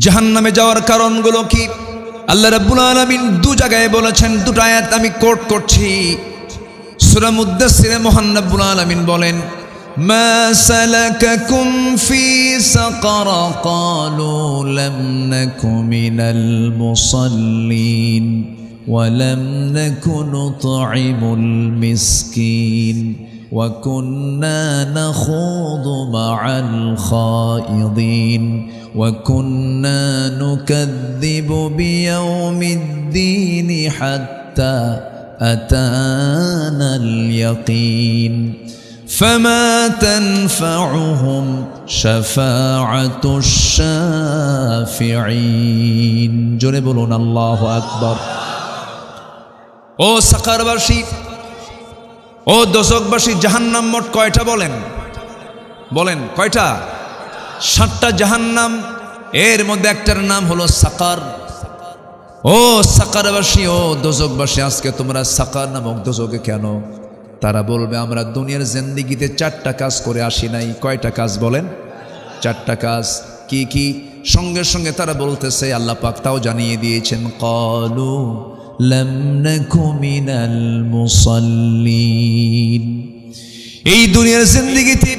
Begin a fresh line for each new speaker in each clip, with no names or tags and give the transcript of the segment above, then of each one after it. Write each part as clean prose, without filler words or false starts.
জাহান্নামে যাওয়ার কারণগুলো কি? আল্লাহ রাব্বুল আলামিন দু জায়গায় বলেছেন, দুটো আয়াত আমি কোট করছি। সূরা মুদ্দাসসিরে মহান রাব্বুল আলামিন বলেন, মা সালাকাকুম ফি সাকার ক্বালু লাম নাকু মিনাল মুসাল্লিন ওয়া লাম নাকু নুতঈমুল মিসকিন ওয়া কুন্না নাখুযু মা'আল খায়িদিন ওয়া কুন্না নুকাযযিবু বিয়াউমিদ্দিন হাত্তা আতানাল ইয়াকিন فما تنفعهم شفاعة الشافعين জোরে বলুন আল্লাহু আকবার। ও সাকারবাসী, ও দোজখবাসী, জাহান্নাম মোট কয়টা বলেন? বলেন কয়টা? 7টা জাহান্নাম। এর মধ্যে একটার নাম হলো সাকার। ও সাকারবাসী, ও দোজখবাসী, আজকে তোমরা সাকার নামক দোজখে কেন? তারা বলবে, আমরা দুনিয়ার জিন্দেগিতে 4টা কাজ করে আসি নাই। কয়টা কাজ বলেন? 4টা কাজ। কি কি? সঙ্গে সঙ্গে তারা বলতেছে, আল্লাহ পাক তাও জানিয়ে দিয়েছেন, ক্বালু লাম নাকু মিনাল মুসাল্লিন। এই দুনিয়ার জিন্দেগিতে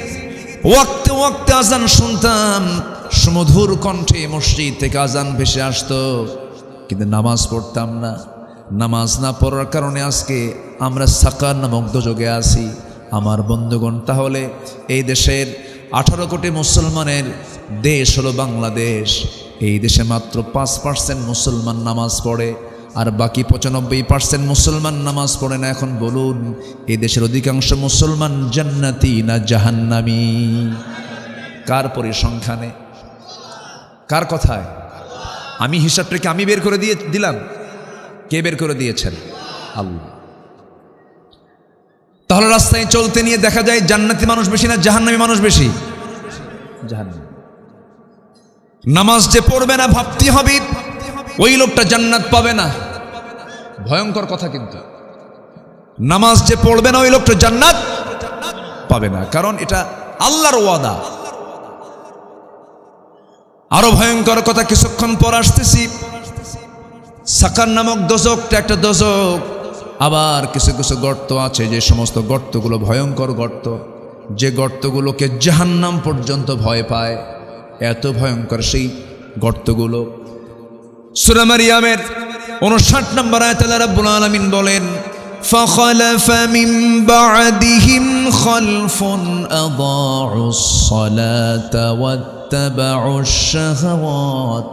ওয়াক্তে ওয়াক্তে আজান শুনতাম, সুমধুর কণ্ঠে মসজিদ থেকে আজান ভেসে আসতো, কিন্তু নামাজ পড়তাম না। নামাজ না পড়ার কারণে আজকে আমরা সাকার নামক দোজখে আছি। আমার বন্ধুগণ, তাহলে এই দেশের 18 কোটি মুসলমানের দেশ হলো বাংলাদেশ। এই দেশে মাত্র 5% মুসলমান নামাজ পড়ে, আর বাকি 95% মুসলমান নামাজ পড়ে না। এখন বলুন, এই দেশের অধিকাংশ মুসলমান জান্নাতি না জাহান্নামী? কার পরিসংখ্যানে? কার কথায়? আমি হিসাবটাকে আমি বের করে দিলাম? কে বের করে দিয়েছেন? আল্লাহ। তাহলে রাস্তায় চলতে নিয়ে দেখা যায় জান্নাতি মানুষ বেশি না জাহান্নামী মানুষ বেশি? জাহান্নামী। নামাজ যে পড়বে না, ভাবতে হবে ওই লোকটা জান্নাত পাবে না। ভয়ঙ্কর কথা কিন্তু। নামাজ যে পড়বে না, ওই লোকটা জান্নাত পাবে না, কারণ এটা আল্লাহর ওয়াদা। আরো ভয়ঙ্কর কথা কিছুক্ষণ পর আসতেছি। সাকার নামক দোজখটা একটা দোজখ। আবার কিছু কিছু গর্ত আছে, যে সমস্ত গর্তগুলো ভয়ঙ্কর গর্ত, যে গর্তগুলোকে জাহান্নাম পর্যন্ত ভয় পায়। এত ভয়ঙ্কর সেই গর্তগুলো। সূরা মারিয়ামের 59 নম্বর আয়াতে আল্লাহ রাব্বুল আলামিন বলেন, فَخَلَفَ مِن بَعْدِهِمْ خَلْفٌ أَضَاعُوا الصَّلَاةَ وَاتَّبَعُوا الشَّهَوَاتِ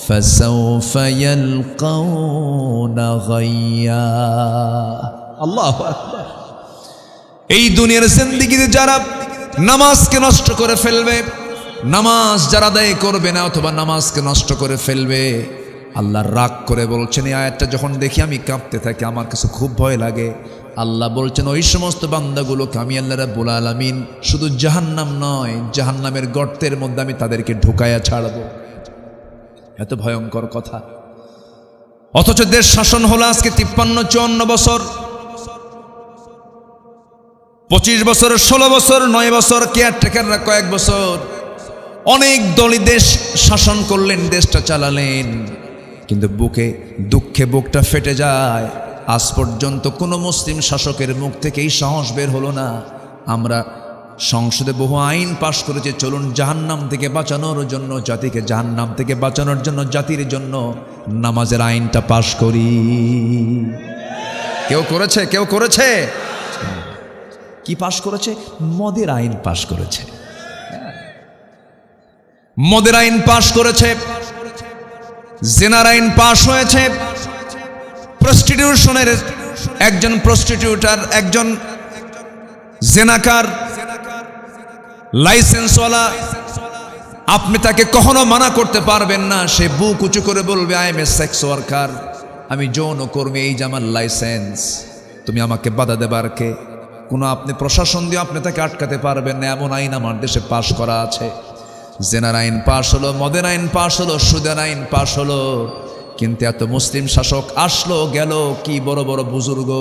فَسَوْفَ يَلْقَوْنَ غَيًّا। আল্লাহু আকবার। এই দুনিয়ার জিন্দেগিতে যারা নামাজকে নষ্ট করে ফেলবে, নামাজ যারা আদায় করবে না অথবা নামাজকে নষ্ট করে ফেলবে, আল্লাহ রাগ করে বলছেন। এই আয়াতটা যখন দেখি আমি কাঁপতে থাকি, আমার কাছে খুব ভয় লাগে। আল্লাহ বলছেন, ওই সমস্ত বান্দাগুলোকে আমি আল্লাহ রাব্বুল আলামিন শুধু জাহান্নাম নয়, জাহান্নামের গর্তের মধ্যে আমি তাদেরকে ঢুকায়া ছাড়বো। এত ভয়ঙ্কর কথা। অথচ দেশ শাসন হলো আজকে 53-54 বছর, 25 বছর, 16 বছর, 9 বছর, কেয়ারটেকাররা কয়েক বছর। অনেক দলই দেশ শাসন করলেন, দেশটা চালালেন, কিন্তু দুঃখে বুকটা ফেটে যায়। আজ পর্যন্ত কোনো মুসলিম শাসকের মুখ থেকে এই সাহস বের হলো না। আমরা সংসদে বহু আইন পাশ করেছে, চলুন জাহান্নাম থেকে বাঁচানোর জন্য, জাতিকে জাহান্নাম থেকে বাঁচানোর জন্য, জাতির জন্য নামাজের আইনটা পাশ করি। কেউ করেছে? কেউ করেছে? কি পাশ করেছে? মদের আইন পাশ করেছে। মদের আইন পাশ করেছে, জেনার আইন পাশ হয়েছে, প্রস্টিটিউশনের একজন প্রস্টিটিউটার, একজন জেনাকার, লাইসেন্সওয়ালা, আপনি তাকে কখনো মানা করতে পারবেন না। সে বুক উঁচু করে বলবে, I M A sex worker, আমি যৌনকর্মী, এই যে আমার লাইসেন্স, তুমি আমাকে বাধা দেবার কে? কোনো আপনি প্রশাসন দিয়ে আপনি তাকে আটকাতে পারবেন না। এমন আইন আমার দেশে পাশ করা আছে। জেনার আইন পাশ হলো, মদের আইন পাশ হলো, সুদের আইন পাশ হলো, কিন্তু এত মুসলিম শাসক আসলো গেল, কি বড় বড় বুজুর্গ,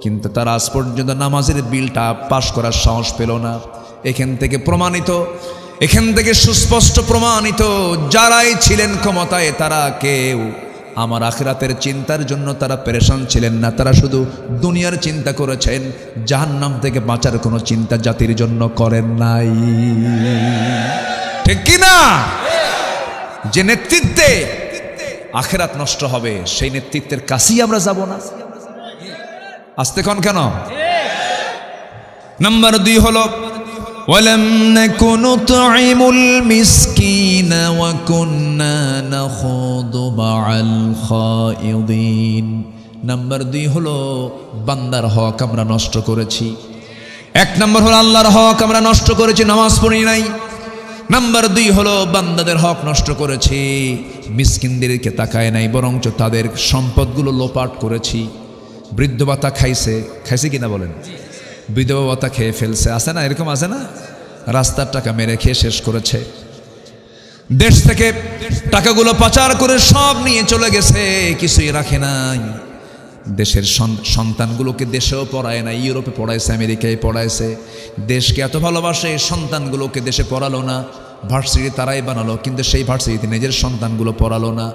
কিন্তু তারা আজ পর্যন্ত নামাজের বিলটা পাশ করার সাহস পেল না। এখান থেকে প্রমাণিত এখান থেকে সুস্পষ্ট প্রমাণিত, যারাই ছিলেন ক্ষমতায় তারা কেউ আমার আখিরাতের চিন্তার জন্য তারা পেরেশান ছিলেন না। তারা শুধু দুনিয়ার চিন্তা করেছেন, জাহান্নাম থেকে বাঁচার কোনো চিন্তা জাতির জন্য করেন নাই। ঠিক কি না? যে নেতৃত্বে আখিরাত নষ্ট হবে সেই নেতৃত্বের কাছেই আমরা যাব না। আসতে কোন কেন? নাম্বার 2 হলো ওয়ালাম নাকুনু তু'ইমুল মিসকিনা ওয়া কুন্না নাখুদু মা'আল খায়িদিন। নাম্বার 2 হলো বান্দার হক আমরা নষ্ট করেছি। 1 নম্বর হলো আল্লাহর হক আমরা নষ্ট করেছি, নামাজ পড়ি নাই। নাম্বার 2 হলো বান্দাদের হক নষ্ট করেছি, মিসকিনদেরকে তাকায় নাই, বরঞ্চ তাদের সম্পদগুলো লোপাট করেছি। বৃদ্ধ ভাতা খাইছে কিনা বলেন? বিধবা ভাতা খেয়ে ফেলছে, আছে না? এরকম আছে না? রাস্তার টাকা মেরে খেয়ে শেষ করেছে। দেশ থেকে টাকাগুলো পাচার করে সব নিয়ে চলে গেছে, কিছুই রাখে নাই। দেশের সন্তানগুলোকে দেশেও পড়ায় না, ইউরোপে পড়াইছে, আমেরিকায় পড়াইছে। দেশকে এত ভালোবাসে, সন্তানগুলোকে দেশে পড়ালো না, ভার্সিটি তারাই বানালো, কিন্তু সেই ভার্সিটিতে নিজের সন্তানগুলো পড়ালো না।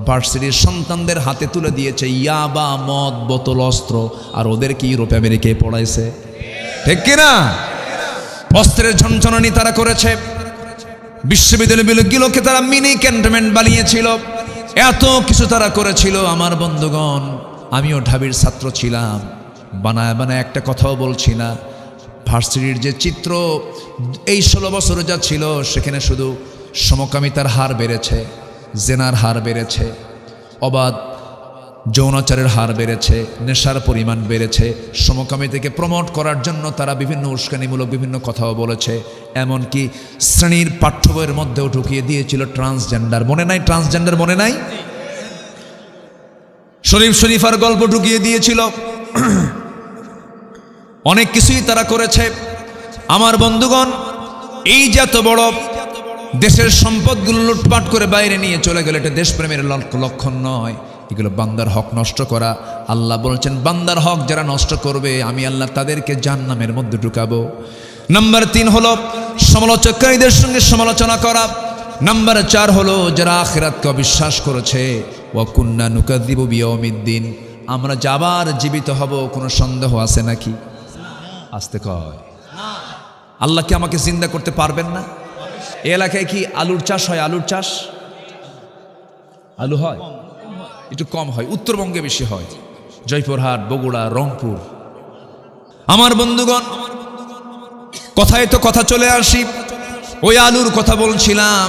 ভার্সিটির সন্তানদের হাতে তুলে দিয়েছে ইয়াবা, মদ, বোতল, অস্ত্র, আর ওদেরকে ইউরোপে আমেরিকায় পড়াইছে। ঠিক কিনা? অস্ত্রের ঝনঝনানি তারা করেছে। বিশ্ববিদ্যালয়গুলোকে তারা মিনি ক্যান্টনমেন্ট বানিয়েছিল। এত কিছু তারা করেছিল। আমার বন্ধুগণ, আমিও ঢাবির ছাত্র ছিলাম, বানায় বানায় একটা কথাও বলছি না। ভার্সিটির যে চিত্র এই 16 বছরে যা ছিল, সেখানে শুধু সমকামিতার হার বেড়েছে, জেনার হার বেড়েছে, অবাধ যৌনাচারের হার বেড়েছে, নেশার পরিমাণ বেড়েছে। সমকামিতাকে প্রমোট করার জন্য তারা বিভিন্ন উস্কানিমূলক বিভিন্ন কথাও বলেছে। এমনকি শ্রেণীর পাঠ্য বইয়ের মধ্যেও ঢুকিয়ে দিয়েছিল ট্রান্সজেন্ডার। মনে নাই? ট্রান্সজেন্ডার মনে নাই? শরীফার গল্প ঢুকিয়ে দিয়েছিল। অনেক কিছুই তারা করেছে। আমার বন্ধুগণ, এই যে এত বড় দেশের সম্পদগুলো লুটপাট করে বাইরে নিয়ে চলে গেলে এটা দেশপ্রেমের লক্ষণ নয়, এগুলো বান্দার হক নষ্ট করা। আল্লাহ বলছেন, বান্দার হক যারা নষ্ট করবে আমি আল্লাহ তাদেরকে জাহান্নামের মধ্যে ঢুকাবো। নাম্বার 3 হলো সমালোচককারীদের সঙ্গে সমালোচনা করা। নাম্বার 4 হলো যারা আখিরাতকে অবিশ্বাস করেছে। ওয়া কুন্না নুকাযযিবু বিয়াউমিদ্দিন, আমরা যাবার জীবিত হব, কোনো সন্দেহ আছে নাকি? আসতে কয় আল্লাহ কি আমাকে জিন্দা করতে পারবেন না? এই এলাকায় কি আলুর চাষ হয়? আলুর চাষ আলু হয়, একটু কম হয়, উত্তরবঙ্গে বেশি হয়, জয়পুরহাট, বগুড়া, রংপুর। আমার বন্ধুগণ, কথায় তো কথা চলে আসি, ওই আলুর কথা বলছিলাম।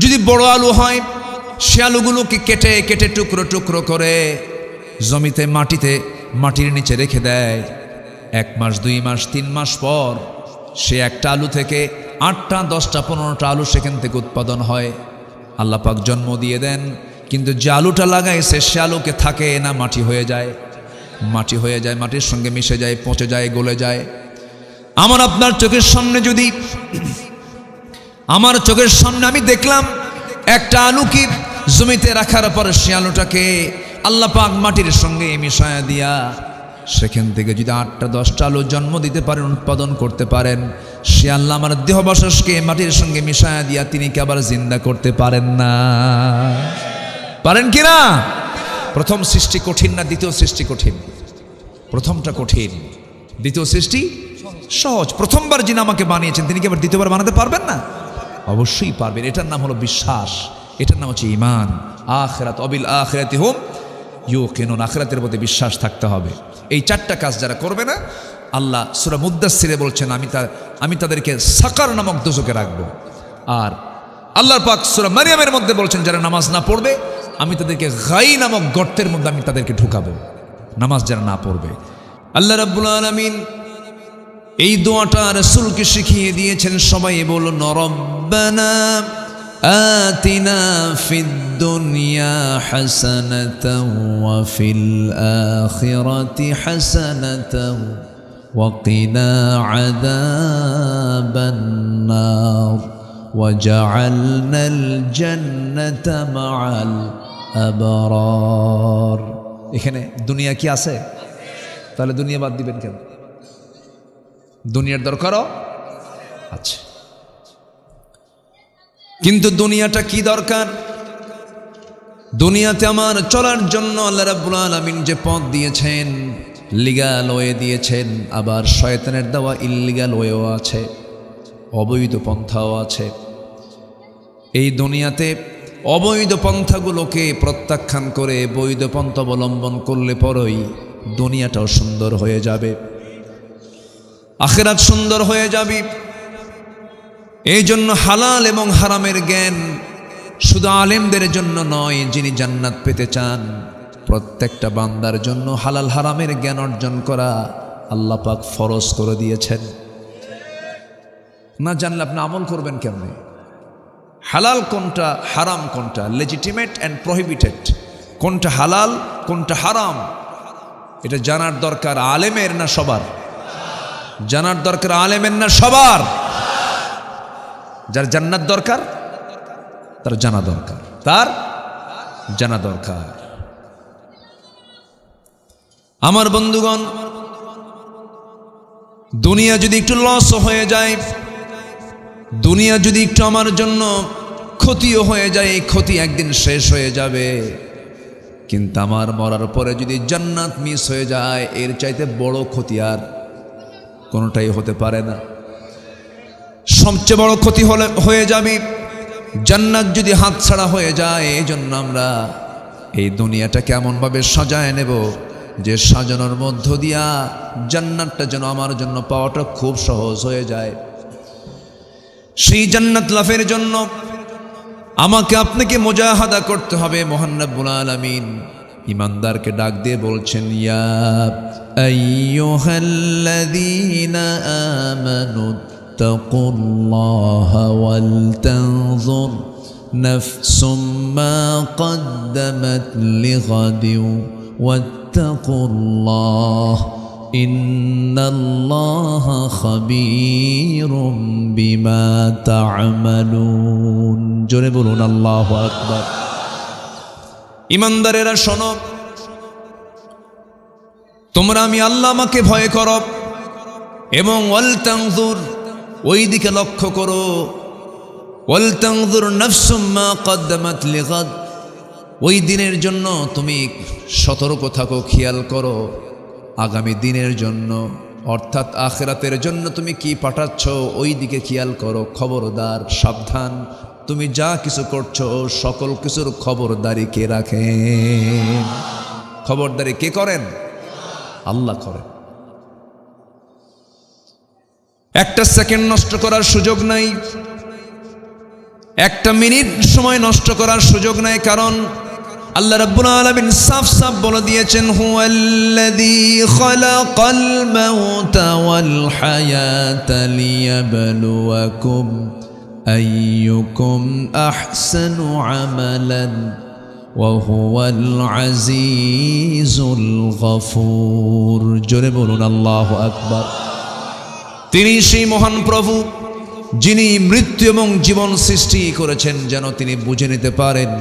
যদি বড় আলু হয়, সে আলুগুলোকে কেটে কেটে টুকরো টুকরো করে জমিতে মাটির নিচে রেখে দেয়। 1 মাস, 2 মাস, 3 মাস পর সে একটা আলু থেকে 8টা, 10টা, 15টা আলু সেখান থেকে উৎপাদন হয়। আল্লাহ পাক জন্ম দিয়ে দেন, কিন্তু যে আলুটা লাগাইছে সে আলুকে থাকে না, মাটি হয়ে যায়, মাটির সঙ্গে মিশে যায়, পচে যায়, গলে যায়। আমার আপনার চোখের সামনে আমি দেখলাম একটা আলুকে জমিতে রাখার পর সে আলুটাকে আল্লাহ পাক মাটির সঙ্গে মিশায়া দিয়া সেখান থেকে যদি 8টা 10টা আলু জন্ম দিতে পারেন, উৎপাদন করতে পারেন, সে আল্লাহ আমার দেহবাসসকে মাটির সঙ্গে মিশায়া দিয়া তিনি কি আবার জিন্দা করতে পারেন না? পারেন কি না? প্রথম সৃষ্টি কঠিন না দ্বিতীয় সৃষ্টি কঠিন? প্রথমটা কঠিন, দ্বিতীয় সৃষ্টি সহজ। প্রথমবার যিনি আমাকে বানিয়েছেন তিনি কি আবার দ্বিতীয়বার বানাতে পারবেন না? অবশ্যই পারবেন। এটার নাম হলো বিশ্বাস, এটার নাম হচ্ছে ঈমান। আখিরাত, অবিল আখিরাতি হুম ইউকিনুন, আখিরাতের প্রতি বিশ্বাস থাকতে হবে। এই 4টা কাজ যারা করবে না, আল্লাহ সূরা মুদ্দাসসিরে বলছেন আমি তাদেরকে সাকার নামক দোজখে রাখবো। আর আল্লাহর পাক সূরা মারইয়ামের মধ্যে বলছেন যারা নামাজ না পড়বে আমি তাদেরকে গাই নামক গর্তের মধ্যে আমি তাদেরকে ঢুকাবো, নামাজ যারা না পড়বে। আল্লাহ রাব্বুল আলামিন এই দোয়াটা রাসূলকে শিখিয়ে দিয়েছেন। সবাই বলুন, রব্বানা আতিনা ফিদ দুনিয়া হাসানাতাও ওয়া ফিল আখিরাতি হাসানাতাও ওয়া কিনা আযাবান নার ওয়াজআলনাল জান্নাতা মাআল আবরার। এখানে দুনিয়া কি আছে? তাহলে দুনিয়া বাদ দিবেন কেন? দুনিয়ার দরকারও আছে। কিন্তু দুনিয়াটা কি দরকার? দুনিয়াতে আমার চলার জন্য আল্লাহ রাব্বুল আলামিন যে পথ দিয়েছেন, লিগ্যাল ওয়ে দিয়েছেন, আবার শয়তানের দেওয়া ইল্লিগ্যাল ওয়েও আছে, অবৈধ পন্থাও আছে। এই দুনিয়াতে অবৈধ পন্থাগুলোকে প্রত্যাখ্যান করে বৈধ পন্থা অবলম্বন করলে পরই দুনিয়াটাও সুন্দর হয়ে যাবে, আখিরাত সুন্দর হয়ে যাবে। এই জন্য হালাল এবং হারামের জ্ঞান শুধু আলেমদের জন্য নয়, যিনি জান্নাত পেতে চান প্রত্যেকটা বান্দার জন্য হালাল হারামের জ্ঞান অর্জন করা আল্লাহ পাক ফরজ করে দিয়েছেন। না জানলে আপনি আমল করবেন কেমনে? হালাল কোনটা, হারাম কোনটা, লেজিটিমেট অ্যান্ড প্রহিবিটেড, কোনটা হালাল কোনটা হারাম, এটা জানার দরকার আলেমের না সবার? জানার দরকার আলেমের না সবার? যার জান্নাত দরকার তার জানা দরকার, তার জানা দরকার। আমার বন্ধুগণ, দুনিয়া যদি একটু লস হয়ে যায়, দুনিয়া যদি একটু আমার জন্য ক্ষতিও হয়ে যায়, এই ক্ষতি একদিন শেষ হয়ে যাবে। কিন্তু আমার মরার পরে যদি জান্নাত মিস হয়ে যায়, এর চাইতে বড় ক্ষতি আর কোনোটাই হতে পারে না। সবচেয়ে বড় ক্ষতি হয়ে যাবে জান্নাত যদি হাতছাড়া হয়ে যায়। এই জন্য আমরা এই দুনিয়াটা কেমনভাবে সাজায় নেব যে সাজানোর মধ্য দিয়া জান্নাতটা যেন আমার জন্য পাওয়াটা খুব সহজ হয়ে যায়। সেই জান্নাত লাভের জন্য আমাকে আপনাকে মুজাহাদা করতে হবে। মহান রব্বুল আলামিন ইমানদারকে ডাক দিয়ে বলছেন, ইয়া আইয়ুহাল্লাযীনা আমানু তাকুল্লাহা ওয়াল তানজুর নাফসুম মা কদ্দামাত লিগাদিন ওয়াত্তাকুল্লাহ ইন্নাল্লাহা খাবীরুম বিমা তা'মালুন। জোরে বলুন আল্লাহু আকবার। ইমানদারেরা শোনো, তোমরা আমি আল্লাহ আমাকে ভয় করো এবং ওয়াল তানজুর, ওই দিকে লক্ষ্য করো। ওয়াল তানজুর নাফসুম মা কদ্দামাত লিগাদ, ওই দিনের জন্য তুমি সতর্ক থাকো, খেয়াল করো আগামী দিনের জন্য, অর্থাৎ আখিরাতের জন্য তুমি কি পাঠাচ্ছ ওই দিকে খেয়াল করো। খবরদার, সাবধান, তুমি যা কিছু করছো সকল কিছুর খবরদারি কে রাখেন? খবরদারি কে করেন? আল্লাহ করেন। একটা সেকেন্ড নষ্ট করার সুযোগ নাই, একটা মিনিট সময় নষ্ট করার সুযোগ নাই, কারণ আল্লাহ রাব্বুল আলামিন সাফ সাফ বলে দিয়েছেন, হুয়াল্লাযী খালাকাল মাউতা ওয়াল হায়াতা লিয়াবলুয়াকুম আইয়ুকুম আহসানু আমালান ওয়া হুয়াল আজিজুল গফুর। জোরে বলুন আল্লাহু আকবার। তিনি সেই মহান প্রভু যিনি মৃত্যু এবং জীবন সৃষ্টি করেছেন যেন তিনি বুঝে নিতে পারেন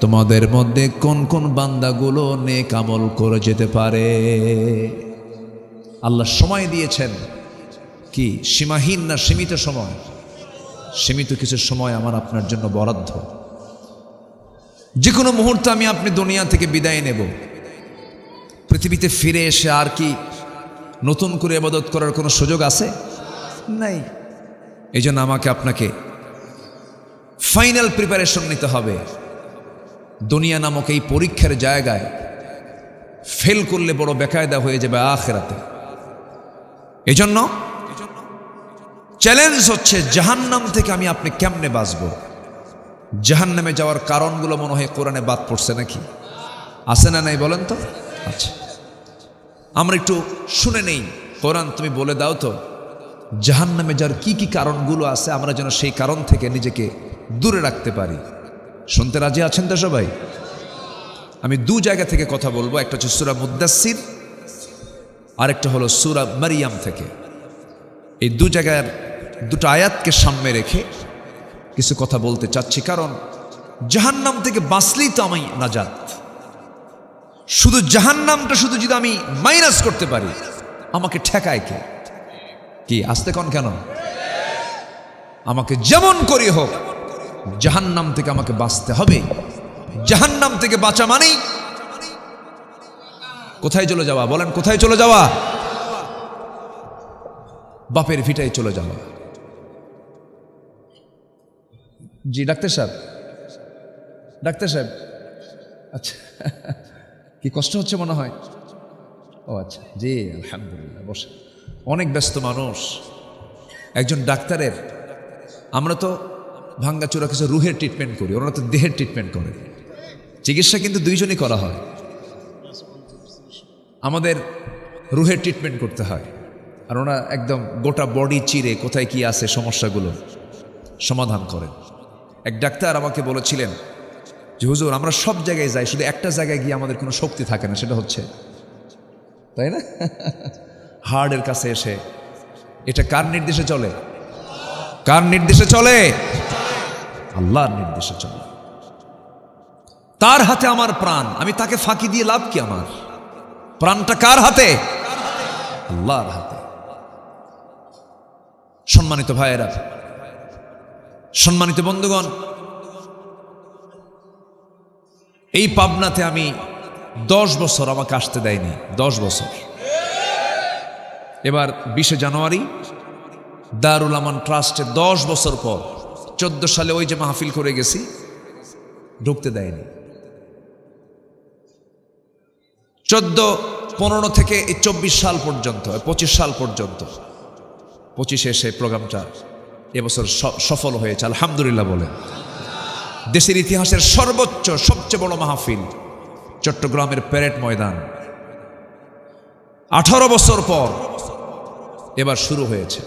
তোমাদের মধ্যে কোন কোন বান্দাগুলো নেক আমল করে যেতে পারে। আল্লাহ সময় দিয়েছেন কি সীমাহীন না সীমিত সময়? সীমিত কিছু সময় আমার আপনার জন্য বরাদ্দ। যে কোনো মুহূর্তে আমি আপনি দুনিয়া থেকে বিদায় নেব। পৃথিবীতে ফিরে এসে আর কি নতুন করে ইবাদত করার কোনো সুযোগ আছে? নাই। এই জন্য আমাকে আপনাকে ফাইনাল প্রিপারেশন নিতে হবে। দুনিয়া নামক এই পরীক্ষার জায়গায় ফেল করলে বড় বেকায়দা হয়ে যাবে আখিরাতে। এজন্য চ্যালেঞ্জ হচ্ছে জাহান্নাম থেকে আমি আপনি কেমনে বাঁচব। জাহান্নামে যাওয়ার কারণগুলো মনে হয় কোরআনে বাদ পড়ছে নাকি? আছে না নাই বলেন তো? আচ্ছা, আমরা একটু শুনে নেই। কোরআন তুমি বলে দাও তো জাহান্নামে যাওয়ার কি কি কারণগুলো আছে, আমরা যেন সেই কারণ থেকে নিজেকে দূরে রাখতে পারি। শুনতে রাজি আছেন তো সবাই? আমি দু জায়গা থেকে কথা বলবো, একটা হচ্ছে সূরা মুদ্দাসসির, আরেকটা হলো সূরা মারিয়াম থেকে। এই দু জায়গার দুটো আয়াতকে সামনে রেখে কিছু কথা বলতে চাচ্ছি, কারণ জাহান্নাম থেকে বাঁচলেই তো আমি নাজাত। শুধু জাহান্নামটা শুধু যদি আমি মাইনাস করতে পারি, আমাকে ঠেকায় কে? কি আসতে কোন কেন? আমাকে যেমন করি হোক জাহান্নাম থেকে আমাকে বাঁচতে হবে। জাহান্নাম থেকে বাঁচা মানেই কোথায় চলে যাওয়া? বলেন, কোথায় চলে যাওয়া? বাপের ভিটায় চলে যাওয়া। জি ডাক্তার সাহেব, ডাক্তার সাহেব, আচ্ছা কি কষ্ট হচ্ছে মনে হয়? ও আচ্ছা, জি আলহামদুলিল্লাহ, বসে। অনেক ব্যস্ত মানুষ। একজন ডাক্তারের, আমরা তো ভাঙ্গাচোরা কিছু রুহের ট্রিটমেন্ট করি, ওনারা তো দেহের ট্রিটমেন্ট করে। চিকিৎসা কিন্তু দুইজনই করা হয়। আমাদের রুহের ট্রিটমেন্ট করতে হয়, আর ওনারা একদম গোটা বডি চিরে কোথায় কি আছে সমস্যাগুলো সমাধান করেন। এক ডাক্তার আমাকে বলেছিলেন যে হুজুর, আমরা সব জায়গায় যাই, শুধু একটা জায়গায় গিয়ে আমাদের কোনো শক্তি থাকে না, সেটা হচ্ছে, তাই না, হার্টের কাছে এসে। এটা কার নির্দেশে চলে? কার নির্দেশে চলে? আল্লাহর নির্দেশে চলে। তার হাতে আমার প্রাণ, আমি তাকে ফাঁকি দিয়ে লাভ কি? আমার প্রাণটা কার হাতে? আল্লাহর হাতে। সম্মানিত ভাইয়েরা, সম্মানিত বন্ধুগণ, এই পাবনাতে আমি 10 বছর আমাকে আসতে দেয়নি, 10 বছর। এবার 20 জানুয়ারি দারুল আমান ট্রাস্টে 10 বছর পর 14 সালে ওই যে মাহফিল করে গেছি, ঢুকতে দেয়নি। 14, 15 থেকে 24 সাল পর্যন্ত, 25 সাল পর্যন্ত, 25 এসে প্রোগ্রামটা এবছর সফল হয়েছে আলহামদুলিল্লাহ বলে। দেশের ইতিহাসের সর্বোচ্চ সবচেয়ে বড় মাহফিল চট্টগ্রামের প্যারেড ময়দান, 18 বছর পর এবার শুরু হয়েছে,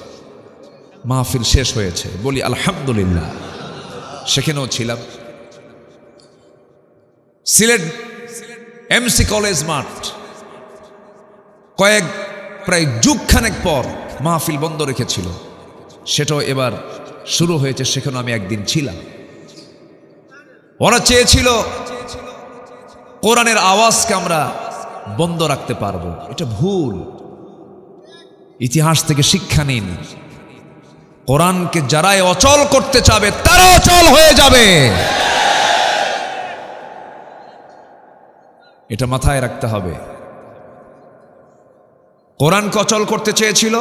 মাহফিল শেষ হয়েছে, বলি আলহামদুলিল্লাহ। সেখানেও ছিলাম। সিলেট এমসি কলেজ মাঠ প্রায় যুগখানেক পর মাহফিল বন্ধ রেখেছিল, সেটাও এবার শুরু হয়েছে, সেখানে আমি একদিন ছিলাম। ওরা চেয়েছিল কোরআনের আওয়াজকে আমরা বন্ধ রাখতে পারবো, এটা ভুল। ইতিহাস থেকে শিক্ষা নিন, কোরআনকে যারাই অচল করতে চাবে তারা অচল হয়ে যাবে, এটা মাথায় রাখতে হবে। কোরআনকে অচল করতে চেয়েছিল,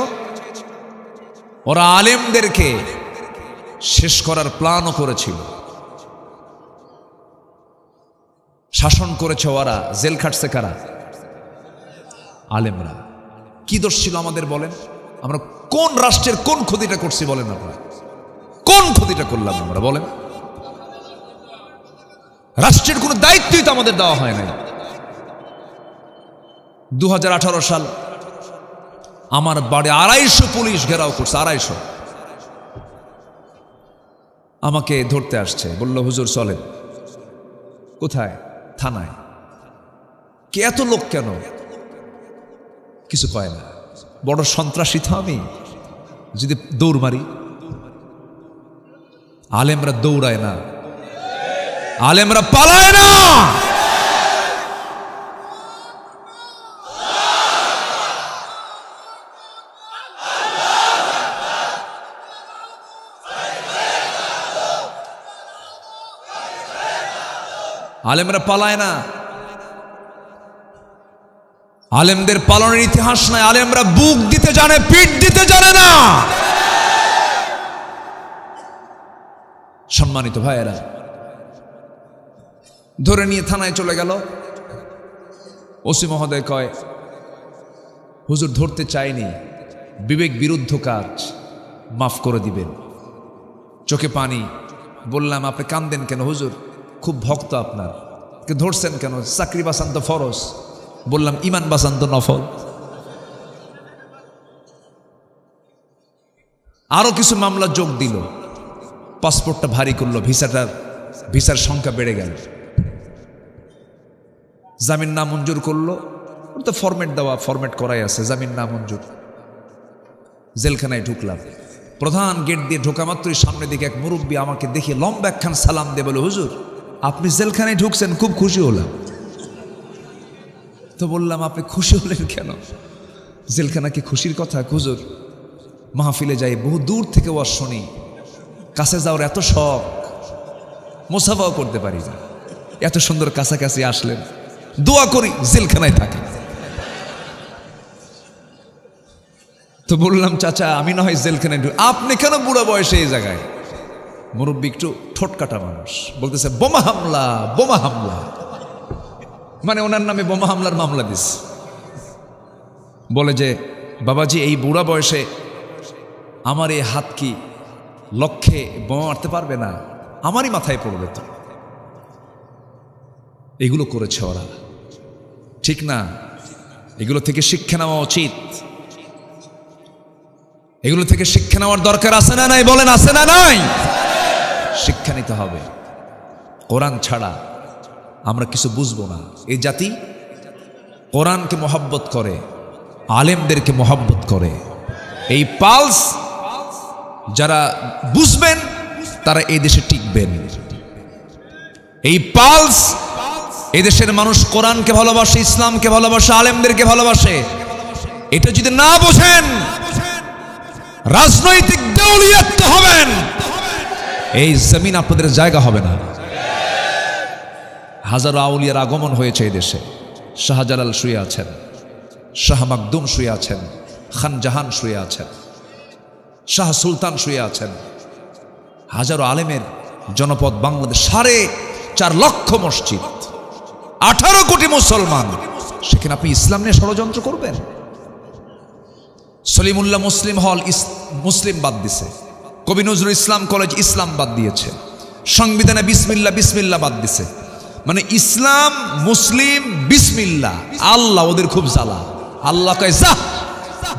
ওরা আলেমদেরকে শেষ করার প্ল্যানও করেছিল, শাসন করেছে ওরা, জেল খাটছে কারা? আলেমরা। কি দোষ ছিল আমাদের বলেন? আমরা কোন রাষ্ট্রের কোন ক্ষতিটা করছি বলেন? আপনারা কোন ক্ষতিটা করলাম আমরা বলেন? রাষ্ট্রের কোনো দায়িত্বই তো আমাদের দেওয়া হয় নাই। 2018 সাল আমার বাড়ি 250 পুলিশ ঘেরাও করছে, 250। আমাকে ধরতে আসছে, বলল হুজুর চলেন। কোথায়? থানায়। কে এত লোক কেন? কিছু কয় না। বড় সন্ত্রাসী তো আমি, যদি দৌড় মারি। আলেমরা দৌড়ায় না, আলেমরা পালায় না। আলেমরা পালায় না। আলেমদের পালনের ইতিহাস নাই। আলেমরা বুক দিতে জানে, পিঠ দিতে জানে না। সম্মানিত ভাইয়েরা, ধরে নিয়ে থানায় চলে গেল। ওসি মহোদয় কয়, হুজুর ধরতে চাইনি, বিবেক বিরুদ্ধ কাজ, মাফ করে দিবেন। চোখে পানি। বললাম আপনি কান্দেন কেন হুজুর? খুব ভক্ত আপনার, ধরছেন কেন? চাকরি বাঁচান তো ফরজ। বললাম ইমান বাঁচান তো নফল। আরো কিছু মামলা যোগ দিল, পাসপোর্টটা ভারী করলো, ভিসার সংখ্যা বেড়ে গেল। জামিন নামঞ্জুর করলো, তো ফরম্যাট দেওয়া, ফরম্যাট করাই আছে, জামিন নামঞ্জুর। জেলখানায় ঢুকলাম। প্রধান গেট দিয়ে ঢোকা মাত্রই সামনে দিকে এক মুরব্বী আমাকে দেখে লম্বা একখান সালাম দিয়ে বলে, হুজুর আপনি জেলখানায় ঢুকছেন, খুব খুশি হলাম। তো বললাম আপনি খুশি হলেন কেন? জেলখানা কি খুশির কথা? হুজুর মাহফিলে যাই, বহু দূর থেকে ওয়াজ শুনি, কাছে যাওয়ার এত শখ, মুসাফাও করতে পারি না। এত সুন্দর কাছাকাছি আসলেন, দোয়া করি জেলখানায় থাকে। তো বললাম, চাচা আমি না হয় জেলখানায়, আপনি কেন বুড়া বয়সে এই জায়গায়? মুরব্বী একটু ঠোঁটকাটা মানুষ, বলতেছে বোমা হামলা, বোমা হামলা, মানে ওনার নামে বোমা হামলার মামলা দিস। বলে যে বাবাজি, এই বুড়া বয়সে আমার এই হাত কি লক্ষ্যে বোমা মারতে পারবে না? আমারই মাথায় পড়বে তো। এগুলো করেছে ওরা, ঠিক না? এগুলো থেকে শিক্ষা নেওয়া উচিত, এগুলো থেকে শিক্ষা নেওয়ার দরকার আছে না নাই? বলেন আছে না নাই? শিক্ষা নিতে হবে। কোরআন ছাড়া আমরা কিছু বুঝবো না। এই জাতি কোরআনকে মহব্বত করে, আলেমদেরকে মহব্বত করে। এই পালস যারা বুঝবেন তারা এই দেশে টিকবেন। এই পালস, এই দেশের মানুষ কোরআনকে ভালোবাসে, ইসলামকে ভালোবাসে, আলেমদেরকে ভালোবাসে। এটা যদি না বোঝেন, রাজনৈতিক দেউলিয়াত হবেন, এই জমিন আপনাদের জায়গা হবে না। হাজারো আউলিয়ার আগমন হয়েছে এই দেশে। শাহজালাল শুয়ে আছেন, শাহ মাকদুম শুয়ে আছেন, খান জাহান শুয়ে আছেন, শাহ সুলতান শুয়ে আছেন। হাজারো আলেমের জনপদ বাংলাদেশ, 4.5 লক্ষ মসজিদ, 18 কোটি মুসলমান, সেখানে আপনি ইসলাম নিয়ে ষড়যন্ত্র করবেন? সলিমুল্লাহ মুসলিম হল মুসলিম বাদ দিছে, কবি নজরুল ইসলাম কলেজ ইসলাম বাদ দিয়েছে, সংবিধানে বিসমিল্লাহ বিসমিল্লাহ বাদ দিছে। মানে ইসলাম, মুসলিম, বিসমিল্লাহ, আল্লাহ ওদের খুব জ্বালা। আল্লাহ কয় যা,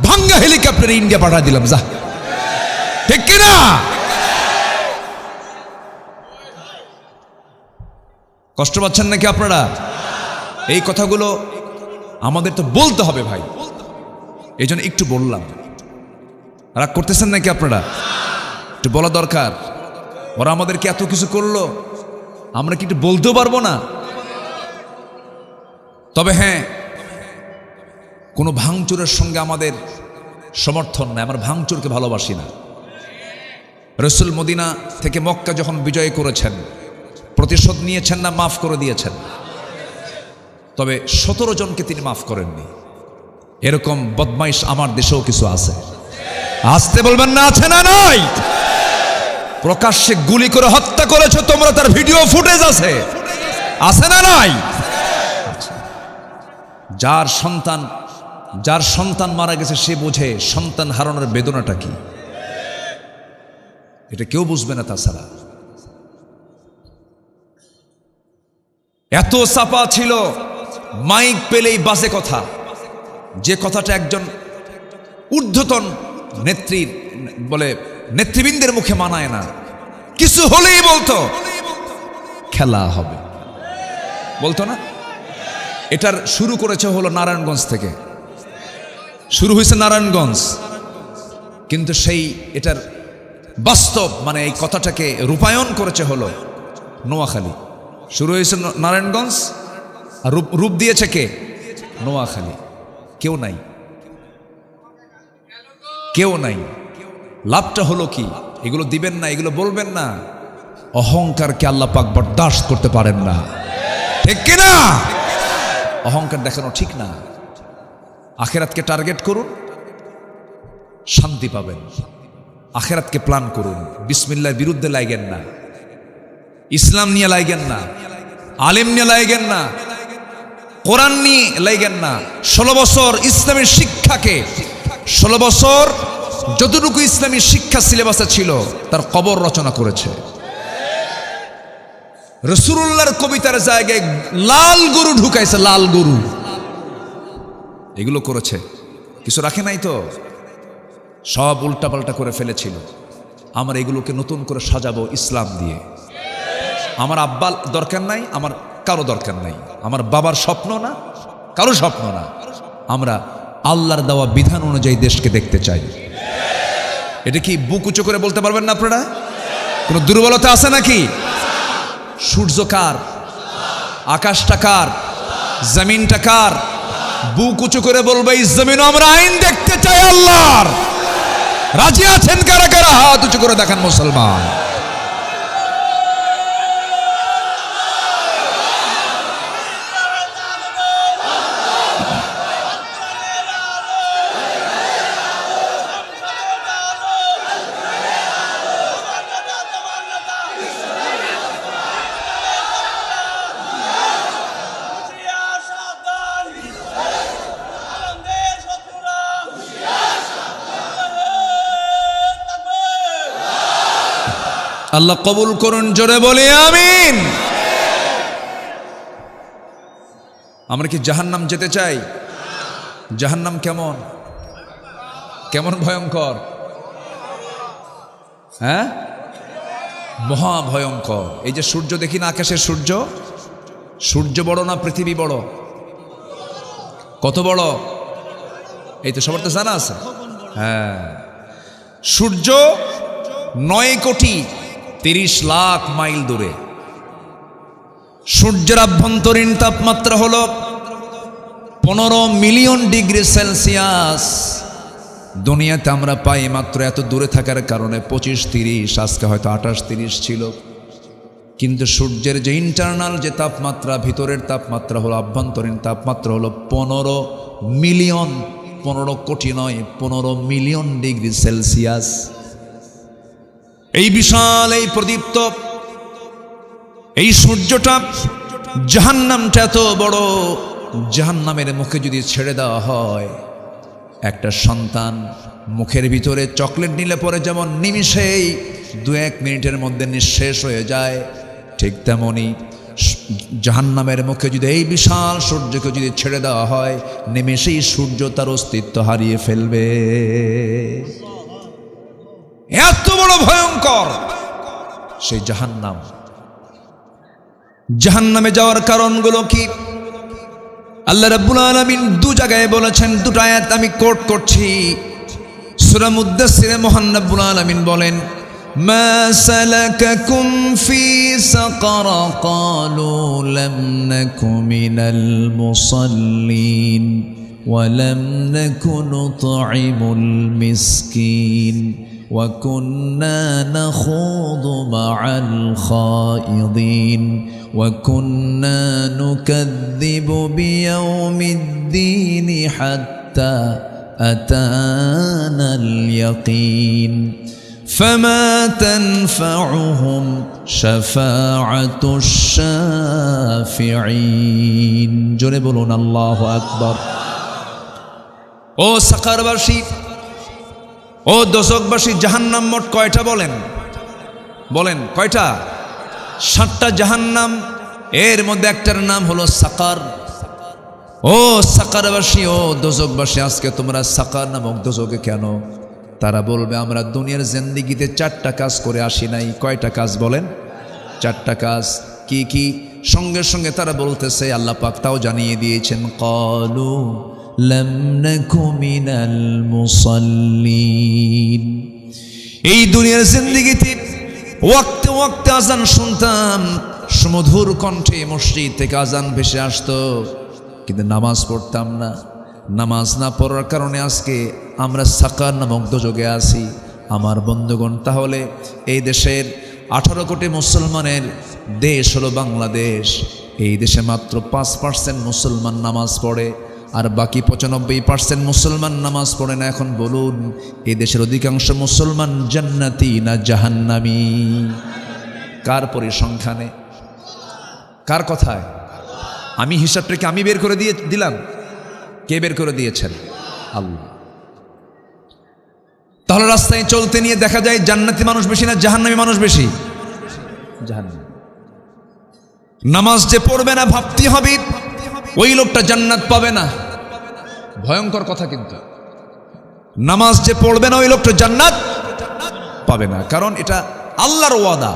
ভাঙ্গা হেলিকপ্টারে ইন্ডিয়া পাঠা দিলাম, যা। ঠিক কিনা? কষ্ট পাচ্ছেন নাকি আপনারা? এই কথাগুলো আমাদের তো বলতে হবে ভাই, এই জন্য একটু বললাম। রাগ করতেছেন নাকি আপনারা? একটু বলা দরকার। ওরা আমাদেরকে এত কিছু করলো, আমরা কি একটু বলতেও পারবো না? তবে হ্যাঁ, কোনো ভাঙচুরের সঙ্গে আমাদের সমর্থন নাই, আমরা ভাঙচুরকে ভালোবাসি না। রসুল মদিনা থেকে মক্কা যখন বিজয় করেছেন, প্রতিশোধ নিয়েছেন না মাফ করে দিয়েছেন? তবে 17 জনকে তিনি মাফ করেননি। এরকম বদমাইশ আমার দেশেও কিছু আছে। আসতে বলবেন না, আছে না নাই? প্রকাশ্যে গুলি করে হত্যা করেছো তোমরা, তার ভিডিও ফুটেজ আছে, আছে না নাই? যার সন্তান মারা গেছে সে বোঝে সন্তান হারানোর বেদনাটা কি। এটা কেউ বুঝবে না তাছাড়া। এত চাপা ছিল, মাইক পেলেই বাজে কথা, যে কথাটা একজন ঊর্ধ্বতন নেতৃবৃন্দের মুখে মানায় না। কিছু হলেই বলতো খেলা হবে, বলতো না? এটার শুরু করেছে হলো নারায়ণগঞ্জ থেকে, শুরু হয়েছে নারায়ণগঞ্জ, কিন্তু এটার বাস্তব মানে এই কথাটাকে রূপায়ণ করেছে হলো নোয়াখালী। শুরু হয়েছে নারায়ণগঞ্জ, আর রূপ দিয়েছে কে? নোয়াখালী। কেউ নাই, কেউ নাই। লাভটা হলো কি? এগুলো দিবেন না, এগুলো বলবেন না। অহংকারকে আল্লাহ পাক বরদাস্ত করতে পারেন না, ঠিক কিনা? অহংকার দেখানো ঠিক না। আখেরাতকে টার্গেট করুন, শান্তি পাবেন। আখেরাতকে প্ল্যান করুন, বিসমিল্লাহর বিরুদ্ধে লাগেন না, ইসলাম নিয়ে লাগেন না, আলেম নিয়ে লাগেন না, কোরআন নিয়ে লাগেন না। 16 বছর ইসলামের শিক্ষাকে, 16 বছর যতটুকু ইসলামী শিক্ষা সিলেবাসে ছিল তার কবর রচনা করেছে। রাসূলুল্লাহর কবিতার জায়গায় লাল গরু ঢুকাইছে, লাল গরু। এগুলো করেছে, কিছু রাখে নাই তো, সব উল্টাপাল্টা করে ফেলেছিল। আমরা এগুলোকে নতুন করে সাজাবো ইসলাম দিয়ে। আমার আব্বা দরকার নাই, আমার কারো দরকার নাই, আমার বাবার স্বপ্ন না, কারো স্বপ্ন না। আমরা আল্লাহর দেওয়া বিধান অনুযায়ী দেশকে দেখতে চাই। এটা কি বুক উঁচু করে বলতে পারবেন না আপনারা? কোনো দুর্বলতা আছে নাকি? সূর্য কার? আকাশটা কার? জমিনটা কার? বুক উঁচু করে বলবে এই জমিন আমরা আইন দেখতে চাই আল্লাহর। রাজি আছেন কারা কারা? হাত উঁচু করে দেখান মুসলমান। আল্লাহ কবুল করুন, জোরে বলি আমিন। আমরা কি জাহান্নাম যেতে চাই? জাহান্নাম কেমন কেমন ভয়ঙ্কর? হ্যাঁ, মহা ভয়ঙ্কর। এই যে সূর্য দেখি না আকাশের, সূর্য, সূর্য বড় না পৃথিবী বড়? কত বড়? এই তো সবার তো জানা আছে। হ্যাঁ, সূর্য 9,30,00,000 মাইল দূরে। সূর্যের আভ্যন্তরীণ তাপমাত্রা হলো 15 মিলিয়ন ডিগ্রি সেলসিয়াস। দুনিয়াতে আমরা পাই মাত্র এত দূরে থাকার কারণে 25-30, আজকে হয়তো 28-30 ছিল। কিন্তু সূর্যের যে ইন্টারনাল যে তাপমাত্রা, ভিতরের তাপমাত্রা হলো, আভ্যন্তরীণ তাপমাত্রা হলো 15 মিলিয়ন, 15 কোটি নয়, 15 মিলিয়ন ডিগ্রি সেলসিয়াস। এই বিশাল, এই প্রদীপ্ত এই সূর্যটা, জাহান্নামটা এত বড়। জাহান্নামের মুখে যদি ছেড়ে দেওয়া হয়, একটা সন্তান মুখের ভিতরে চকলেট নিলে পরে যেমন নিমিষেই 2-1 মিনিটের মধ্যে নিঃশেষ হয়ে যায়, ঠিক তেমনি জাহান্নামের মুখে যদি এই বিশাল সূর্যকে যদি ছেড়ে দেওয়া হয়, নিমেষেই সূর্য তার অস্তিত্ব হারিয়ে ফেলবে। এত বড় ভয়ঙ্কর সেই জাহান্নাম। জাহান্নামে যাওয়ার কারণগুলো কি? আল্লাহ রাব্বুল আলামিন 2 জায়গায় বলেছেন, 2টা আয়াত আমি কোট করছি। সূরা মুদ্দাসসিরে মহান রাব্বুল আলামিন বলেন, মা সালাকাকুম ফি সাকার ক্বালু লাম নাকু মিনাল মুসাল্লিন ওয়া লাম নাকু নুতঈমুল মিসকিন ওয়া কুন্না নাখুযু মা'আল খায়িদিন ওয়া কুন্না নুকাযযিবু বিয়াউমিদ্দিন হাত্তা আতানাল ইয়াকিন فما تنفعهم شفاعة الشافعين। জোরে বলুন আল্লাহু আকবার। ও সাকারবাসী, ও দোজখবাসী, জাহান্নাম মোট কয়টা বলেন? বলেন কয়টা? 7টা জাহান্নাম। এর মধ্যে একটার নাম হলো সাকার। ও সাকারবাসী, ও দোজখবাসী, আজকে তোমরা সাকার নামক দোজখে কেন? তারা বলবে, আমরা দুনিয়ার জিন্দেগিতে 4টা কাজ করে আসি নাই। কয়টা কাজ বলেন? 4টা কাজ। কি কি? সঙ্গে সঙ্গে তারা বলতেছে, আল্লাহ পাক তাও জানিয়ে দিয়েছেন, ক্বালু লাম নাকু মিনাল মুসাল্লিন। এই দুনিয়ার জিন্দেগিতে ওয়াক্তে ওয়াক্তে আজান শুনতাম, সুমধুর কণ্ঠে মসজিদ থেকে আজান ভেসে আসতো, কিন্তু নামাজ পড়তাম না। নামাজ না পড়ার কারণে আজকে আমরা সাকার নামক দোজখে আছি। আমার বন্ধুগণ, তাহলে এই দেশের 18 কোটি মুসলমানের দেশ হলো বাংলাদেশ। এই দেশে মাত্র 5% মুসলমান নামাজ পড়ে, আর বাকি 95% মুসলমান নামাজ পড়ে না। এখন বলুন, এই দেশের অধিকাংশ মুসলমান জান্নাতি না জাহান্নামী? কার পরিসংখ্যানে? কার কথায়? আমি হিসাবটাকে আমি বের করে দিলাম? কে বের করে দিয়েছেন? আল্লাহ। তাহলে রাস্তায় চলতে নিয়ে দেখা যায় জান্নাতি মানুষ বেশি না জাহান্নামী মানুষ বেশি? জাহান্নামী। নামাজ যে পড়বে না, ভাবতে হবে ওই লোকটা জান্নাত পাবে না। ভয়ঙ্কর কথা। কিন্তু নামাজ যে পড়বে না, ওই লোকটা জান্নাত পাবে না, কারণ এটা আল্লাহর ওয়াদা।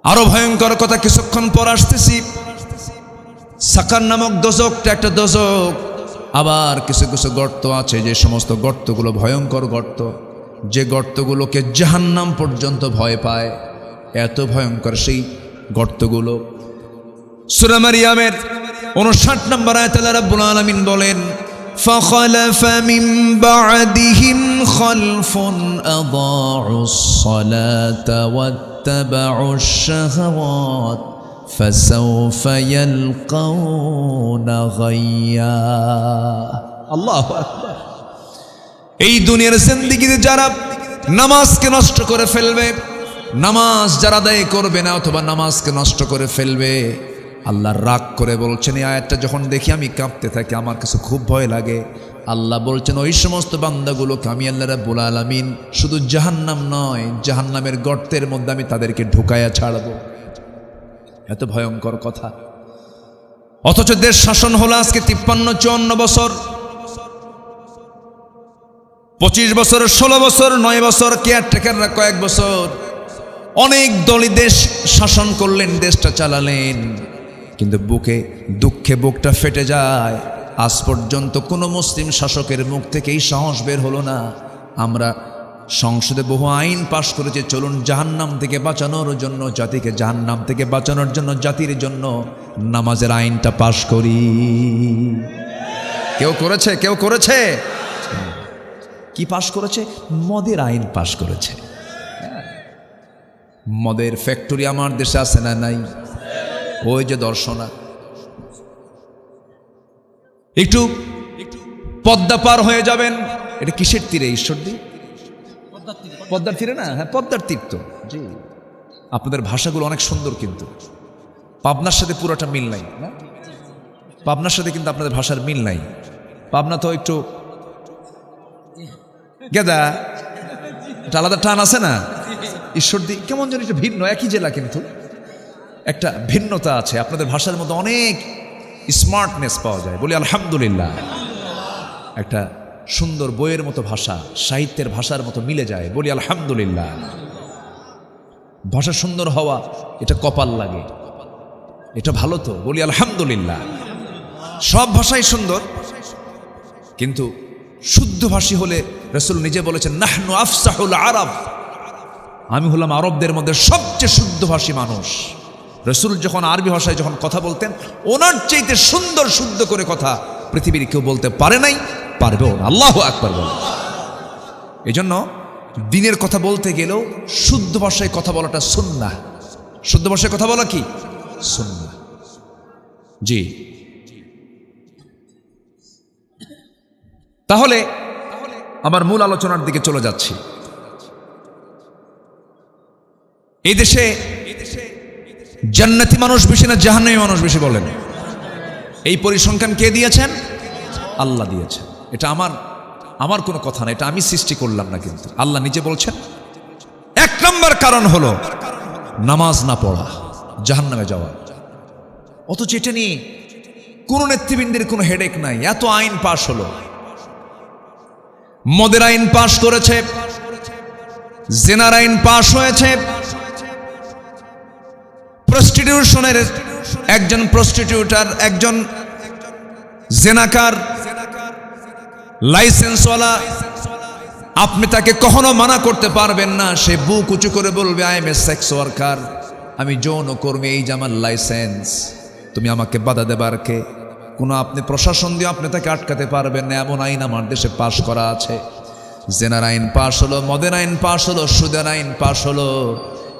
আরো ভয়ঙ্কর কথা কিছুক্ষণ পর আসতেছি। সাকার নামক দোজখটা একটা দোজখ। আবার কিছু কিছু গর্ত আছে, যে সমস্ত গর্তগুলো ভয়ঙ্কর গর্ত, যে গর্তগুলোকে জাহান্নাম পর্যন্ত ভয় পায়। এত ভয়ঙ্কর সেই গর্তগুলো। সূরা মারইয়ামের 59 নম্বর আয়াতে আল্লাহ রাব্বুল আলামিন বলেন, فخلف من بعدهم خلف أضاعوا الصلاة واتبعوا الشهوات فسوف يلقون غيا। আল্লাহু আকবার। এই দুনিয়ার জিন্দেগিতে যারা নামাজকে নষ্ট করে ফেলবে, নামাজ যারা আদায় করবে না অথবা নামাজকে নষ্ট করে ফেলবে, আল্লাহ রাগ করে বলছেন। এই আয়াতটা যখন দেখি আমি কাঁপতে থাকি, আমার কাছে খুব ভয় লাগে। আল্লাহ বলছেন ওই সমস্ত বান্দাগুলোকে আমি আল্লাহ রাব্বুল আলামিন শুধু জাহান্নাম নয়, জাহান্নামের গর্তের মধ্যে আমি তাদেরকে ঢুকায়া ছাড়ব। এত ভয়ঙ্কর কথা। অথচ দেশ শাসন হলো আজকে 53-54 বছর, 25 বছর, 16 বছর, 9 বছর, কেয়ারটেকাররা কয়েক বছর, অনেক দলই দেশ শাসন করলেন, দেশটা চালালেন, কিন্তু বুকে দুঃখে বুকটা ফেটে যায়। আজ পর্যন্ত কোনো মুসলিম শাসকের মুখ থেকে এই সাহস বের হলো না। আমরা সংসদে বহু আইন পাশ করেছি, চলুন জাহান্নাম থেকে বাঁচানোর জন্য, জাতিকে জাহান্নাম থেকে বাঁচানোর জন্য, জাতির জন্য নামাজের আইনটা পাশ করি। কেউ করেছে? কেউ করেছে? কি পাশ করেছে? মদের আইন পাশ করেছে। মদের ফ্যাক্টরি আমার দেশে আছে না নাই? ওই যে দর্শনা, একটু পদ্মা পার হয়ে যাবেন, এটা কিসের তীরে? ঈশ্বরদী, পদ্মার তীরে না? হ্যাঁ, পদ্মার তীর তো। জি, আপনাদের ভাষাগুলো অনেক সুন্দর, কিন্তু পাবনার সাথে পুরোটা মিল নাই না? পাবনার সাথে কিন্তু আপনাদের ভাষার মিল নাই। পাবনা তো একটু গেদা, একটা আলাদা টান আছে না? ঈশ্বরদী কেমন যেন একটা ভিন্ন, একই জেলা কিন্তু একটা ভিন্নতা আছে। আপনাদের ভাষার মধ্যে অনেক স্মার্টনেস পাওয়া যায়, বলি আলহামদুলিল্লাহ। একটা সুন্দর বইয়ের মতো ভাষা, সাহিত্যের ভাষার মতো মিলে যায়, বলি আলহামদুলিল্লাহ। ভাষা সুন্দর হওয়া এটা কপাল লাগে, এটা ভালো তো, বলি আলহামদুলিল্লাহ। সব ভাষাই সুন্দর, কিন্তু শুদ্ধভাষী হলে রাসূল নিজে বলেছেন নাহনু আফসাহুল আরব, আমি হলাম আরবদের মধ্যে সবচেয়ে শুদ্ধভাষী মানুষ। রাসূল যখন আরবি ভাষায় যখন কথা বলতেন, ওনার চাইতে সুন্দর শুদ্ধ করে কথা পৃথিবীর কেউ বলতে পারে নাই, পারবেও না। আল্লাহু আকবার বলেন। এজন্য দিনের কথা বলতে গেলেও শুদ্ধ ভাষায় কথা বলাটা সুন্নাহ। শুদ্ধ ভাষায় কথা বলা কি সুন্নাহ। জি, তাহলে আমার মূল আলোচনার দিকে চলে যাচ্ছি। এই দেশে জান্নাতি মানুষ বেশি না জাহান্নামী মানুষ বেশি বলেন? এই পরিসংখ্যান কে দিয়েছেন? আল্লাহ দিয়েছেন। এটা আমার কোনো কথা না, এটা আমি সৃষ্টি করলাম না, কিন্তু আল্লাহ নিজে বলছেন 1 নম্বর কারণ হলো নামাজ না পড়া, জাহান্নামে যাওয়া। অথচ এটা নিয়ে কোন নেতৃবৃন্দের কোনো হেডেক নাই। এত আইন পাশ হলো, মদের আইন পাশ করেছে, জেনার আইন পাশ হয়েছে, প্রস্টিটিউশনের একজন প্রস্টিটিউটার, একজন জেনাকার, লাইসেন্সওয়ালা, আপনি তাকে কখনো মানা করতে পারবেন না। সে বুক উঁচু করে বলবে I M A sex worker, আমি যৌনকর্মী, এই যে আমার লাইসেন্স, তুমি আমাকে বাধা দেবার কে? কোনো আপনি প্রশাসন দিয়ে আপনি তাকে আটকাতে পারবেন না, এমন আইন আমার দেশে পাশ করা আছে। জেনার আইন পাশ হলো, মদের আইন পাশ হলো, সুদের আইন পাশ হলো,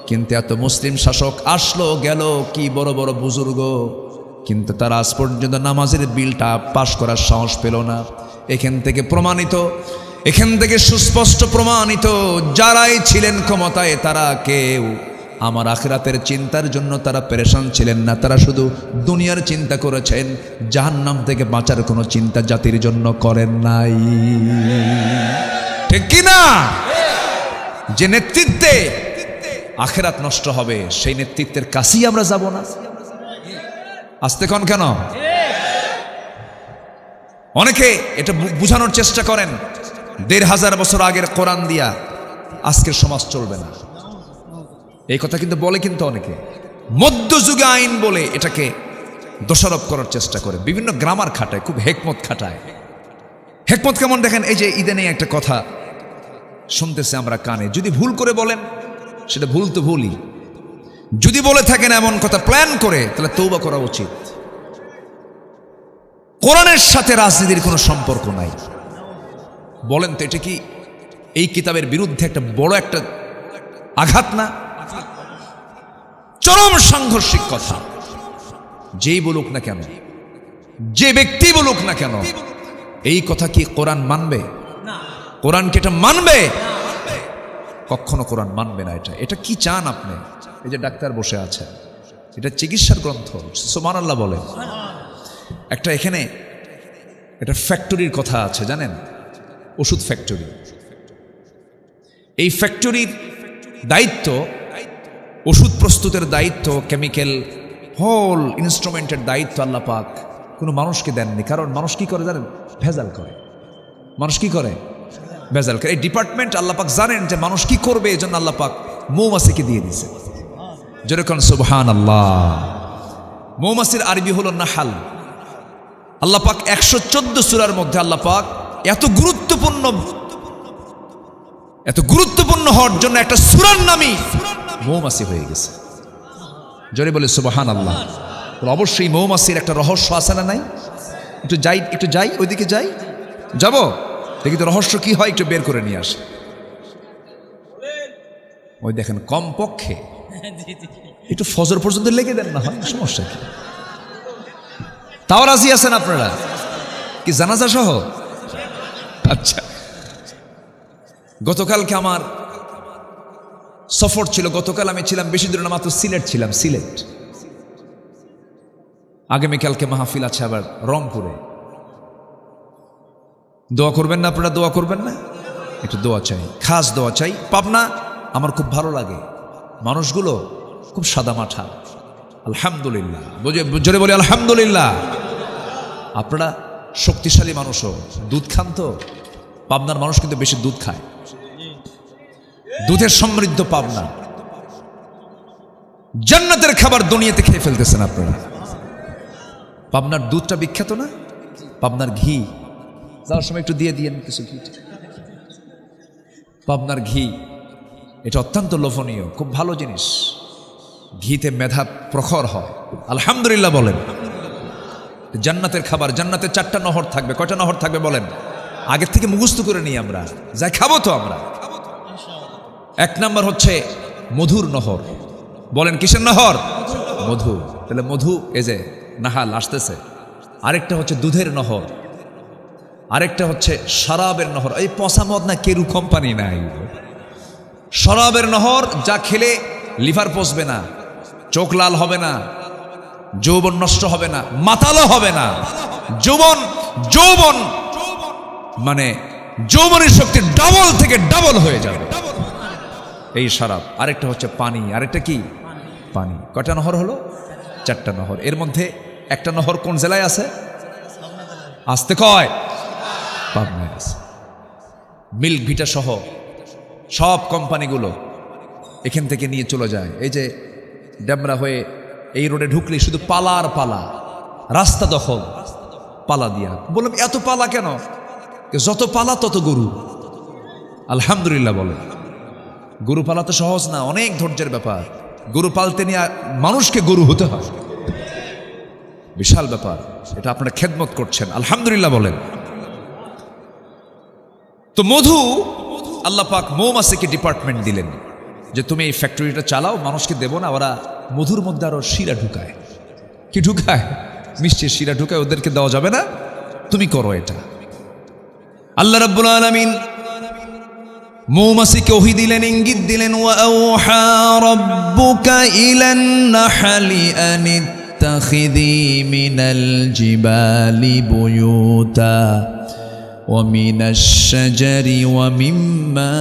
কিন্তু এত মুসলিম শাসক আসলো গেল, কি বড় বড় বুজুর্গ, কিন্তু তারা আজ পর্যন্ত নামাজের বিলটা পাশ করার সাহস পেল না। এখান থেকে প্রমাণিত, এখান থেকে সুস্পষ্ট প্রমাণিত, যারাই ছিলেন ক্ষমতায় তারা কেউ আমার আখিরাতের চিন্তার জন্য তারা পেরেশান ছিলেন না। তারা শুধু দুনিয়ার চিন্তা করেছেন, জাহান্নাম থেকে বাঁচার কোনো চিন্তা জাতির জন্য করেন নাই। ঠিক কি না? যে নেতৃত্বে আখিরাত নষ্ট হবে, সেই নেতৃত্বের কাছেই আমরা যাব না। আসতে কোন কেন? অনেকে এটা বুঝানোর চেষ্টা করেন 1500 বছর আগের কোরআন দিয়া আজকের সমাজ চলবে না, এই কথা কিন্তু বলে, কিন্তু অনেকে মধ্যযুগে আইন বলে এটাকে দোষারোপ করার চেষ্টা করে, বিভিন্ন গ্রামার খাটায়, খুব হেকমত খাটায়। হেকমত কেমন দেখেন, এই যে ইদানে একটা কথা শুনতেছে আমরা কানে, যদি ভুল করে বলেন সেটা ভুল তো ভুলই, যদি বলে থাকেন এমন কথা প্ল্যান করে, তাহলে তওবা করা উচিত। কোরআনের সাথে রাজনীতির কোনো সম্পর্ক নাই। বলেন তো এটা কি এই কিতাবের বিরুদ্ধে একটা বড় একটা আঘাত না? চরম সাংঘর্ষিক কথা। যেই বলুক না কেন, যে ব্যক্তি বলুক না কেন, এই কথা কি কোরআন মানবে? কোরআন কি এটা মানবে? কখনো কোরআন মানবে না। এটা কি চান আপনি? এই যে ডাক্তার বসে আছে, এটা চিকিৎসার গ্রন্থ, সুবহানাল্লাহ বলেন। একটা এখানে এটা ফ্যাক্টরির কথা আছে জানেন, ওষুধ ফ্যাক্টরি। এই ফ্যাক্টরির দায়িত্ব, ওষুধ প্রস্তুতের দায়িত্ব, কেমিক্যাল হোল ইনস্ট্রুমেন্টের দায়িত্ব আল্লাহ পাক কোনো মানুষকে দেননি। কারণ মানুষ কি করে জানেন? ভেজাল করে। মানুষ কি করে? ভেজাল করে। এই ডিপার্টমেন্ট আল্লাহ পাক জানেন যে মানুষ কি করবে, এই জন্য আল্লাহ পাক মৌমাছিকে দিয়ে দিয়েছে। যেরকম সুবহানাল্লাহ। মৌমাছির আরবি হলো নাহাল। আল্লাহ পাক 114 সূরার মধ্যে আল্লাহ পাক এত গুরুত্বপূর্ণ হওয়ার জন্য একটা সূরার নামই মৌমাছি হয়ে গেছে। জোরে বলে সুবহানাল্লাহ। অবশ্যই মৌমাছির একটা রহস্য আছে না নাই? একটু যাই ওইদিকে যাই, যাব দেখি তো রহস্য কি হয়, একটু বের করে নিয়ে আসে। ওই দেখেন, কমপক্ষে একটু ফজর পর্যন্ত লেগে দেন না হয়, সমস্যা কি? তাও রাজি আছেন আপনারা কি জানাজা সহ? আচ্ছা, গতকালকে আমার সফর ছিল। গতকাল আমি ছিলাম বেশি দূরে না, মাত্র সিলেট ছিলাম। সিলেট আগামীকালকে মাহফিল আছে আবার রংপুরে। দোয়া করবেন না আপনারা? দোয়া করবেন না? একটু দোয়া চাই, খাস দোয়া চাই। পাবনা আমার খুব ভালো লাগে, মানুষগুলো খুব সাদামাঠা। আলহামদুলিল্লাহ, জোরে বলি আলহামদুলিল্লাহ। আপনারা শক্তিশালী মানুষও, দুধ খান তো? পাবনার মানুষ কিন্তু বেশি দুধ খায়, দুধের সমৃদ্ধ পাবনা। জান্নাতের খাবার দুনিয়াতে খেয়ে ফেলতেছেন আপনারা। পাবনার দুধটা বিখ্যাত না? পাবনার ঘি, যাওয়ার সময় একটু দিয়ে দিয়েন কিছু ঘি। পাবনার ঘি এটা অত্যন্ত লোভনীয়, খুব ভালো জিনিস। ঘিতে মেধা প্রখর হয়। আলহামদুলিল্লাহ বলেন। জান্নাতের খাবার, জান্নাতে 4টা নহর থাকবে। কয়টা নহর থাকবে বলেন? আগের থেকে মুখস্থ করে নিই আমরা, যাই খাবো তো আমরা। 1 নম্বর হচ্ছে মধুর নহর। বলেন কিসের নহর? মধু। তাহলে মধু এই যে নাহাল আসতেছে। আরেকটা হচ্ছে দুধের নহর, আরেকটা হচ্ছে শরাবের নহর। এই পচা মদ না, কেরু কোম্পানি নাই। শরাবের নহর, যা খেলে লিভার পচবে না, চোখ লাল হবে না, যৌবন নষ্ট হবে না, মাতালো হবে না। যৌবন মানে যৌবনের শক্তি ডাবল থেকে ডাবল হয়ে যাবে এই শরাব। আরেকটা হচ্ছে পানি। আরেকটা কি? পানি। কয়টা নহর হলো? 4টা নহর। এর মধ্যে একটা নহর কোন জেলায় আছে? আসতে কয়? পাবনায় আছে। মিল্ক ভিটা সহ সব কোম্পানিগুলো এখান থেকে নিয়ে চলে যায়। এই যে ডেমরা হয়ে এই রোডে ঢুকলে শুধু পালা আর পালা, রাস্তা দখল পালা দিয়া। বললাম এত পালা কেন? যত পালা তত গরু। আলহামদুলিল্লাহ বলে। গরু পালা তো সহজ না, অনেক ধৈর্যের ব্যাপার। গরু পালতে নিয়ে মানুষকে গরু হতে হয়, বিশাল ব্যাপার। এটা আপনারা খেদমত করছেন, আলহামদুলিল্লাহ বলেন। তো মধু, আল্লাহ পাক মৌমাছিকে ডিপার্টমেন্ট দিলেন যে তুমি এই ফ্যাক্টরিটা চালাও, মানুষকে দেব না। ওরা মধুর মধ্যে আরো শিরা ঢুকায়। কি ঢুকায়? মিষ্টির শিরা ঢুকায়, ওদেরকে দেওয়া যাবে না, তুমি করো এটা। আল্লাহ রাব্বুল আলামিন মৌমাছিকে ওহী দিলেন, ইঙ্গিত দিলেন। ওয়াআউহা রাব্বুকা ইলান নাহলি আনিত্তাখিযি মিনাল জিবালি বুয়ুতা ওয়া মিনাশ শাজারি ওয়া মিম্মা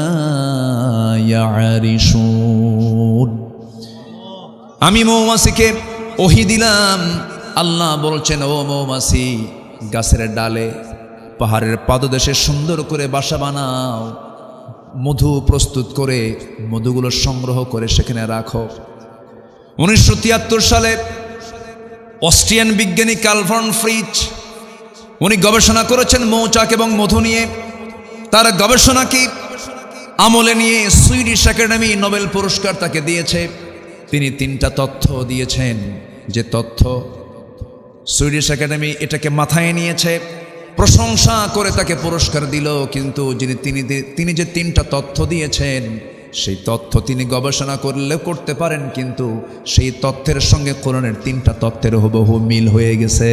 ইয়ারিশুন। আমি মৌমাছিকে ওহী দিলাম। আল্লাহ বলছেন, ও মৌমাছি, গাছের ডালে পাহাড়ের পাদদেশে সুন্দর করে বাসা বানাও, মধু প্রস্তুত করে মধুগুলো সংগ্রহ করে সেখানে রাখো। 1973 সালে অস্ট্রিয়ান বিজ্ঞানী কার্ল ভন ফ্রিচ, উনি গবেষণা করেছেন মৌচাক এবং মধু নিয়ে। তার গবেষণাকে আমলে নিয়ে সুইডিশ একাডেমি নোবেল পুরস্কার তাকে দিয়েছে। তিনি 3টা তথ্য দিয়েছেন, যে তথ্য সুইডিশ একাডেমি এটাকে মাথায় নিয়েছে, প্রশংসা করে তাকে পুরস্কার দিল। কিন্তু তিনি যে 3টা তথ্য দিয়েছেন, সেই তথ্য তিনি গবেষণা করতে পারেন, কিন্তু সেই তথ্যের সঙ্গে কোরআনের 3টা তথ্যের হুবহু মিল হয়ে গেছে।